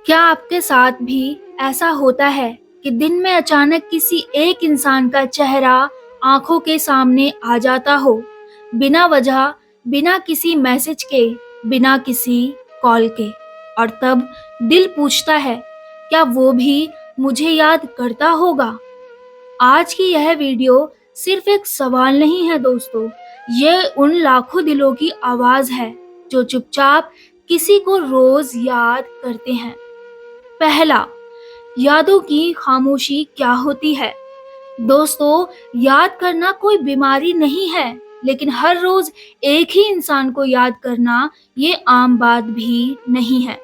क्या आपके साथ भी ऐसा होता है कि दिन में अचानक किसी एक इंसान का चेहरा आंखों के सामने आ जाता हो, बिना वजह, बिना किसी मैसेज के, बिना किसी कॉल के, और तब दिल पूछता है, क्या वो भी मुझे याद करता होगा? आज की यह वीडियो सिर्फ एक सवाल नहीं है दोस्तों, ये उन लाखों दिलों की आवाज है जो चुपचाप किसी को रोज याद करते हैं। पहला, यादों की खामोशी क्या होती है? दोस्तों, याद करना कोई बीमारी नहीं है, लेकिन हर रोज एक ही इंसान को याद करना ये आम बात भी नहीं है।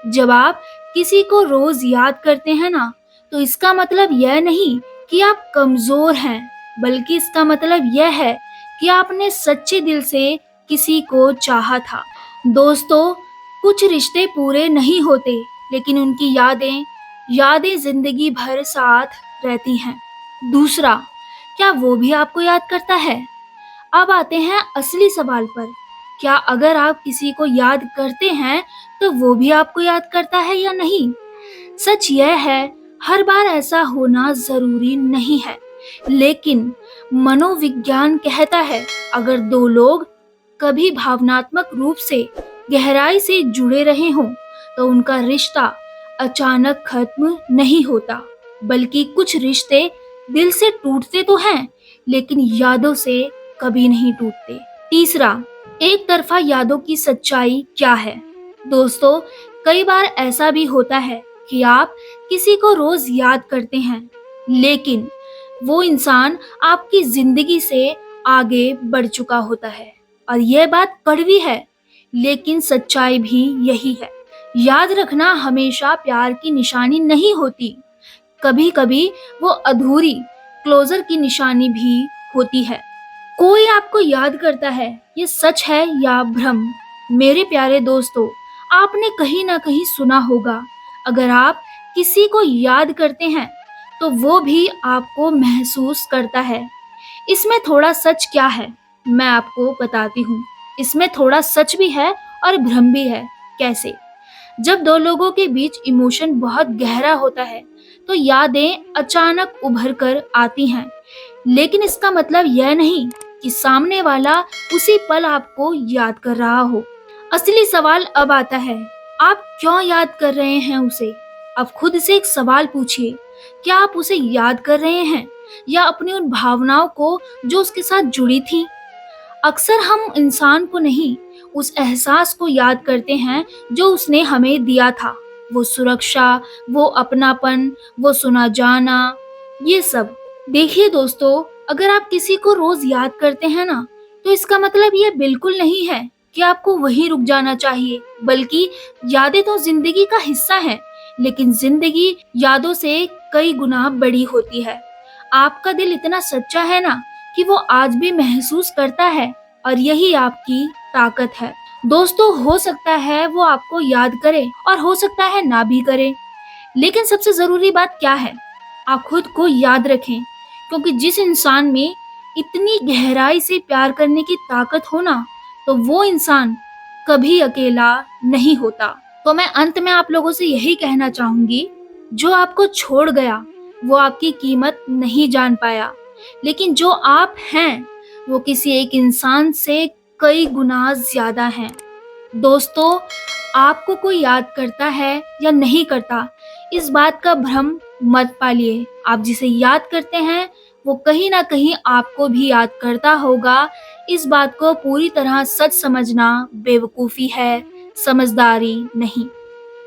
जब आप किसी को रोज याद करते हैं ना, तो इसका मतलब यह नहीं कि आप कमजोर हैं, बल्कि इसका मतलब यह है कि आपने सच्चे दिल से किसी को चाहा था। दोस्तों, कुछ रिश्ते पूरे नहीं होते, लेकिन उनकी यादें यादें जिंदगी भर साथ रहती हैं। दूसरा, क्या वो भी आपको याद करता है? अब आते हैं असली सवाल पर। क्या अगर आप किसी को याद करते हैं, तो वो भी आपको याद करता है या नहीं? सच यह है, हर बार ऐसा होना जरूरी नहीं है, लेकिन मनोविज्ञान कहता है, अगर दो लोग कभी भावनात्मक रूप से गहराई से जुड़े रहे हों, तो उनका रिश्ता अचानक खत्म नहीं होता, बल्कि कुछ रिश्ते दिल से टूटते तो हैं, लेकिन यादों से कभी नहीं टूटते। तीसरा, एक तरफा यादों की सच्चाई क्या है? दोस्तों, कई बार ऐसा भी होता है कि आप किसी को रोज याद करते हैं, लेकिन वो इंसान आपकी जिंदगी से आगे बढ़ चुका होता है। और यह बात कड़वी है, लेकिन सच्चाई भी यही है। याद रखना हमेशा प्यार की निशानी नहीं होती। कभी कभी वो अधूरी क्लोजर की निशानी भी होती है। कोई आपको याद करता है, ये सच है या भ्रम? मेरे प्यारे दोस्तों, आपने कहीं ना कहीं सुना होगा, अगर आप किसी को याद करते हैं, तो वो भी आपको महसूस करता है। इसमें थोड़ा सच क्या है, मैं आपको बताती हूँ। इसमें थोड़ा सच भी है और भ्रम भी है। कैसे? जब दो लोगों के बीच इमोशन बहुत गहरा होता है, तो यादें अचानक उभर कर आती हैं, लेकिन इसका मतलब यह नहीं कि सामने वाला उसी पल आपको याद कर रहा हो। असली सवाल अब आता है, आप क्यों याद कर रहे हैं उसे? अब खुद से एक सवाल पूछिए, क्या आप उसे याद कर रहे हैं, या अपनी उन भावनाओं को जो उसके साथ जुड़ी थी? अक्सर हम इंसान को नहीं, उस एहसास को याद करते हैं जो उसने हमें दिया था। वो सुरक्षा, वो अपनापन, वो सुना जाना, ये सब। देखिए दोस्तों, अगर आप किसी को रोज याद करते हैं ना, तो इसका मतलब ये बिल्कुल नहीं है कि आपको वहीं रुक जाना चाहिए, बल्कि यादें तो जिंदगी का हिस्सा हैं, लेकिन जिंदगी यादों से कई गुना बड़ी होती है। आपका दिल इतना सच्चा है ना, कि वो आज भी महसूस करता है, और यही आपकी ताकत है। दोस्तों, हो सकता है वो आपको याद करे, और हो सकता है ना भी करे, लेकिन सबसे जरूरी बात क्या है? आप खुद को याद रखें, क्योंकि जिस इंसान में इतनी गहराई से प्यार करने की ताकत हो ना, तो वो इंसान कभी अकेला नहीं होता। तो मैं अंत में आप लोगों से यही कहना चाहूंगी, जो आपको छोड़ गया वो आपकी कीमत नहीं जान पाया, लेकिन जो आप हैं वो किसी एक इंसान से कई गुना ज्यादा हैं। दोस्तों, आपको कोई याद करता है या नहीं करता, इस बात का भ्रम मत पालिए। आप जिसे याद करते हैं, वो कहीं ना कहीं आपको भी याद करता होगा। इस बात को पूरी तरह सच समझना बेवकूफ़ी है, समझदारी नहीं।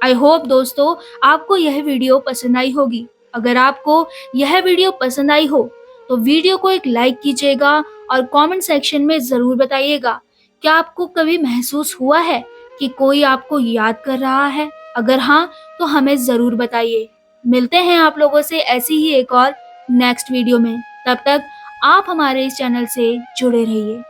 आई होप दोस्तों, आपको यह वीडियो पसंद आई होगी। अगर आपको यह वीडियो पसंद आई हो, तो वीडियो को एक लाइक कीजिएगा, और कमेंट सेक्शन में ज़रूर बताइएगा, क्या आपको कभी महसूस हुआ है कि कोई आपको याद कर रहा है? अगर हाँ, तो हमें ज़रूर बताइए। मिलते हैं आप लोगों से ऐसी ही एक और नेक्स्ट वीडियो में। तब तक आप हमारे इस चैनल से जुड़े रहिए।